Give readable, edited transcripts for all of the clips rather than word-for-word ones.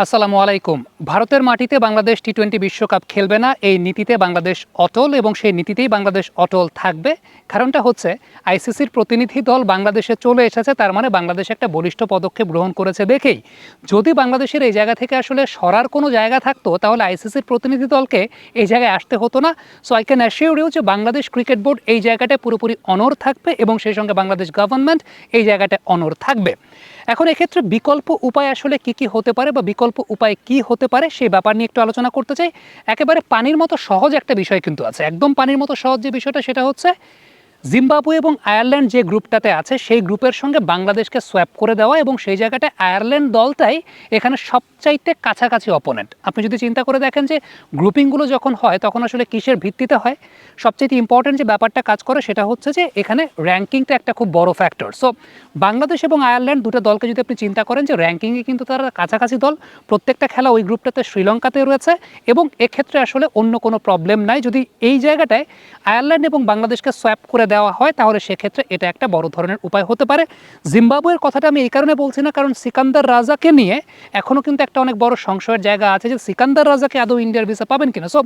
আসসালামু আলাইকুম। ভারতের মাটিতে বাংলাদেশ টি-20 বিশ্বকাপ খেলবে না, এই নীতিতে বাংলাদেশ অটল এবং সেই নীতিতেই বাংলাদেশ অটল থাকবে। কারণটা হচ্ছে আইসিসির প্রতিনিধি দল বাংলাদেশে চলে এসেছে, তার মানে বাংলাদেশ একটা বলিষ্ঠ পদক্ষেপ গ্রহণ করেছে দেখেই। যদি বাংলাদেশের এই জায়গা থেকে আসলে সরার কোনো জায়গা থাকতো তাহলে আইসিসির প্রতিনিধি দলকে এই জায়গায় আসতে হতো না। So I can assure you যে বাংলাদেশ ক্রিকেট বোর্ড এই জায়গাটায় পুরোপুরি অনড় থাকবে এবং সেই সঙ্গে বাংলাদেশ গভর্নমেন্ট এই জায়গাটায় অনড় থাকবে। এখন এক্ষেত্রে বিকল্প উপায় আসলে কি হতে পারে বা বিকল্প উপায় কি হতে পারে সেই ব্যাপার নিয়ে একটু আলোচনা করতে চাই। একেবারে পানির মতো সহজ একটা বিষয় কিন্তু আছে, একদম পানির মতো সহজ যে বিষয়টা সেটা হচ্ছে জিম্বাবুয়ে এবং আয়ারল্যান্ড যে গ্রুপটাতে আছে সেই গ্রুপের সঙ্গে বাংলাদেশকে সোয়াপ করে দেওয়া এবং সেই জায়গাটায় আয়ারল্যান্ড দলটাই এখানে সবচাইতে কাছাকাছি অপোনেন্ট। আপনি যদি চিন্তা করে দেখেন যে গ্রুপিংগুলো যখন হয় তখন আসলে কিসের ভিত্তিতে হয়, সবচেয়ে ইম্পর্টেন্ট যে ব্যাপারটা কাজ করে সেটা হচ্ছে যে এখানে র্যাঙ্কিংটা একটা খুব বড় ফ্যাক্টর। সো বাংলাদেশ এবং আয়ারল্যান্ড দুটো দলকে যদি আপনি চিন্তা করেন যে র্যাঙ্কিংয়ে কিন্তু তারা কাছাকাছি দল, প্রত্যেকটা খেলা ওই গ্রুপটাতে শ্রীলঙ্কাতে রয়েছে এবং এক্ষেত্রে আসলে অন্য কোনো প্রবলেম নাই। যদি এই জায়গাটায় আয়ারল্যান্ড এবং বাংলাদেশকে সোয়াপ করে দেওয়া হয় তাহলে সেক্ষেত্রে এটা একটা বড় ধরনের উপায় হতে পারে। জিম্বাবুয়ের কথাটা আমি এই কারণে বলছি না কারণ সিকান্দার রাজাকে নিয়ে এখনও কিন্তু একটা অনেক বড় সংশয়ের জায়গা আছে যে সিকান্দার রাজাকে আদৌ ইন্ডিয়ার ভিসা পাবেন কিনা। সো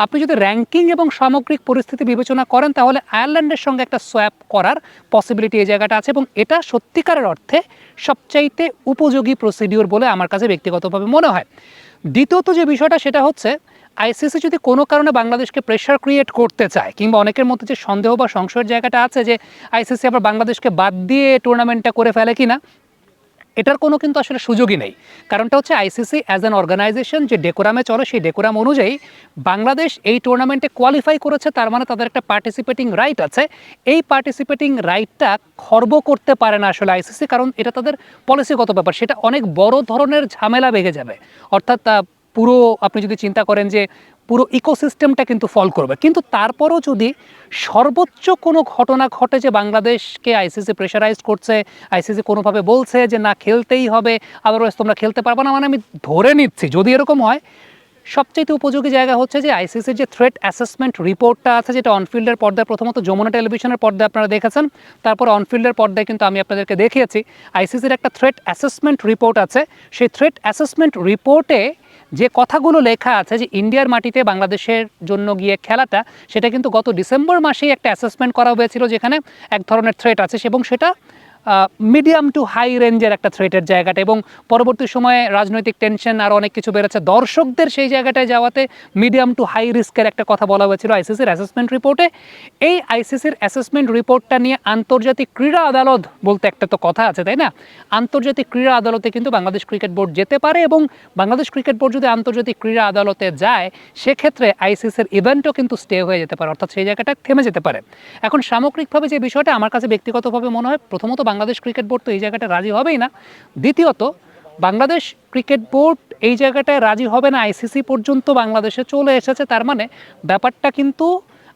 আপনি যদি র্যাঙ্কিং এবং সামগ্রিক পরিস্থিতি বিবেচনা করেন তাহলে আয়ারল্যান্ডের সঙ্গে একটা সোয়াপ করার পসিবিলিটি এই জায়গাটা আছে এবং এটা সত্যিকারের অর্থে সবচাইতে উপযোগী প্রসিডিওর বলে আমার কাছে ব্যক্তিগতভাবে মনে হয়। দ্বিতীয়ত যে বিষয়টা সেটা হচ্ছে আইসিসি যদি কোনো কারণে বাংলাদেশকে প্রেশার ক্রিয়েট করতে চায় কিংবা অনেকের মধ্যে যে সন্দেহ বা সংশয়ের জায়গাটা আছে যে আইসিসি আবার বাংলাদেশকে বাদ দিয়ে টুর্নামেন্টটা করে ফেলে কিনা, এটার কোনো কিন্তু আসলে সুযোগই নেই। কারণটা হচ্ছে আইসিসি অ্যাজ অ্যান অর্গানাইজেশন যে ডেকোরামে চলে সেই ডেকোরাম অনুযায়ী বাংলাদেশ এই টুর্নামেন্টে কোয়ালিফাই করেছে, তার মানে তাদের একটা পার্টিসিপেটিং রাইট আছে। এই পার্টিসিপেটিং রাইটটা খর্ব করতে পারে না আসলে আইসিসি, কারণ এটা তাদের পলিসিগত ব্যাপার, সেটা অনেক বড় ধরনের ঝামেলা বেগে যাবে। অর্থাৎ পুরো আপনি যদি চিন্তা করেন যে পুরো ইকোসিস্টেমটা কিন্তু ফল করবে। কিন্তু তারপরও যদি সর্বোচ্চ কোনো ঘটনা ঘটে যে বাংলাদেশকে আইসিসি প্রেশারাইজ করছে, আইসিসি কোনোভাবে বলছে যে না খেলতেই হবে, আদারওয়াইজ তোমরা খেলতে পারবে না, মানে আমি ধরে নিচ্ছি যদি এরকম হয় সবচেয়ে উপযোগী জায়গা হচ্ছে যে আইসিসির যে থ্রেট অ্যাসেসমেন্ট রিপোর্টটা আছে যেটা অনফিল্ডের পর্দায় প্রথমত যমুনা টেলিভিশনের পর্দায় আপনারা দেখেছেন, তারপর অনফিল্ডের পর্দায় কিন্তু আমি আপনাদেরকে দেখিয়েছি। আইসিসির একটা থ্রেট অ্যাসেসমেন্ট রিপোর্ট আছে, সেই থ্রেট অ্যাসেসমেন্ট রিপোর্টে যে কথাগুলো লেখা আছে যে ইন্ডিয়ার মাটিতে বাংলাদেশের জন্য গিয়ে খেলাটা, সেটা কিন্তু গত ডিসেম্বর মাসেই একটা অ্যাসেসমেন্ট করা হয়েছিল যেখানে এক ধরনের থ্রেট আছে এবং সেটা মিডিয়াম টু হাই রেঞ্জের একটা থ্রেটের জায়গাটা, এবং পরবর্তী সময়ে রাজনৈতিক টেনশন আর অনেক কিছু বেড়েছে, দর্শকদের সেই জায়গাটায় যাওয়াতে মিডিয়াম টু হাই রিস্কের একটা কথা বলা হয়েছিল আইসিসির অ্যাসেসমেন্ট রিপোর্টে। এই আইসিসির অ্যাসেসমেন্ট রিপোর্টটা নিয়ে আন্তর্জাতিক ক্রীড়া আদালত বলতে একটা তো কথা আছে তাই না, আন্তর্জাতিক ক্রীড়া আদালতে কিন্তু বাংলাদেশ ক্রিকেট বোর্ড যেতে পারে এবং বাংলাদেশ ক্রিকেট বোর্ড যদি আন্তর্জাতিক ক্রীড়া আদালতে যায় সেক্ষেত্রে আইসিসির ইভেন্টও কিন্তু স্টে হয়ে যেতে পারে, অর্থাৎ সেই জায়গাটা থেমে যেতে পারে। এখন সামগ্রিকভাবে যে বিষয়টা আমার কাছে ব্যক্তিগতভাবে মনে হয়, প্রথমত বাংলাদেশ ক্রিকেট বোর্ড তো এই জায়গাটা রাজি হবেই না, দ্বিতীয়ত বাংলাদেশ ক্রিকেট বোর্ড এই জায়গাটায় রাজি হবে না, আইসিসি পর্যন্ত বাংলাদেশে চলে এসেছে, তার মানে ব্যাপারটা কিন্তু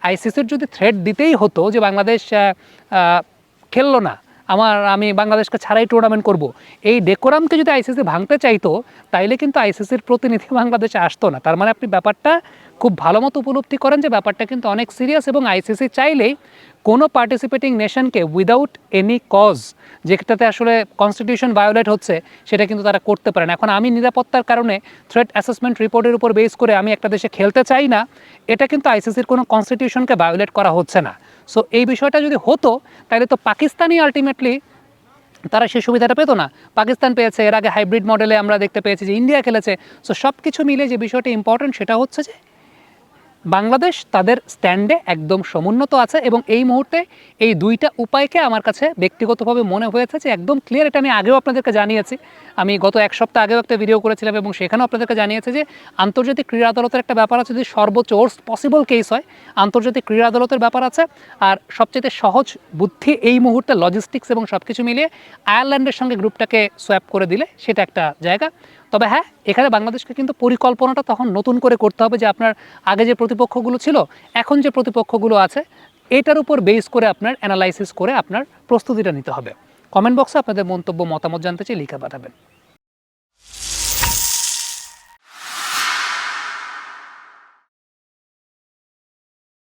আইসিসির যদি থ্রেট দিতেই হতো যে বাংলাদেশ খেললো না, আমি বাংলাদেশকে ছাড়াই টুর্নামেন্ট করব, এই ডেকোরামকে যদি আইসিসি ভাঙতে চাইতো তাইলে কিন্তু আইসিসির প্রতিনিধি বাংলাদেশে আসতো না। তার মানে আপনি ব্যাপারটা খুব ভালো মতো উপলব্ধি করেন যে ব্যাপারটা কিন্তু অনেক সিরিয়াস এবং আইসিসি চাইলেই কোনো পার্টিসিপেটিং নেশনকে উইদাউট এনি কজ, যেটাতে আসলে কনস্টিটিউশন ভায়োলেট হচ্ছে, সেটা কিন্তু তারা করতে পারে না। এখন আমি নিরাপত্তার কারণে থ্রেট অ্যাসেসমেন্ট রিপোর্টের উপর বেস করে আমি একটা দেশে খেলতে চাই না, এটা কিন্তু আইসিসির কোনো কনস্টিটিউশনকে ভায়োলেট করা হচ্ছে না। সো এই বিষয়টা যদি হতো তাহলে তো পাকিস্তানই আলটিমেটলি তারা সেই সুবিধাটা পেতো না, পাকিস্তান পেয়েছে, এর আগে হাইব্রিড মডেলে আমরা দেখতে পেয়েছি যে ইন্ডিয়া খেলেছে। সো সব কিছু মিলে যে বিষয়টা ইম্পর্টেন্ট সেটা হচ্ছে যে বাংলাদেশ তাদের স্ট্যান্ডে একদম সমুন্নত আছে এবং এই মুহূর্তে এই দুইটা উপায়কে আমার কাছে ব্যক্তিগতভাবে মনে হয়েছে যে একদম ক্লিয়ার। এটা আমি আগেও আপনাদেরকে জানিয়েছি, আমি গত এক সপ্তাহ আগেও একটা ভিডিও করেছিলাম এবং সেখানেও আপনাদেরকে জানিয়েছে যে আন্তর্জাতিক ক্রীড়া আদালতের একটা ব্যাপার আছে, যদি সর্বোচ্চ ওর্স পসিবল কেস হয় আন্তর্জাতিক ক্রীড়া আদালতের ব্যাপার আছে। আর সবচেয়ে সহজ বুদ্ধি এই মুহূর্তে লজিস্টিক্স এবং সব কিছু মিলিয়ে আয়ারল্যান্ডের সঙ্গে গ্রুপটাকে সোয়াপ করে দিলে সেটা একটা জায়গা। তবে হ্যাঁ, এখানে বাংলাদেশকে কিন্তু পরিকল্পনাটা তখন নতুন করে করতে হবে যে আপনার আগে যে প্রতিপক্ষগুলো ছিল, এখন যে প্রতিপক্ষগুলো আছে, এটার উপর বেস করে আপনার অ্যানালাইসিস করে আপনার প্রস্তুতিটা নিতে হবে। কমেন্ট বক্সে আপনাদের মন্তব্য মতামত জানতে চাই, লিখে পাঠাবেন।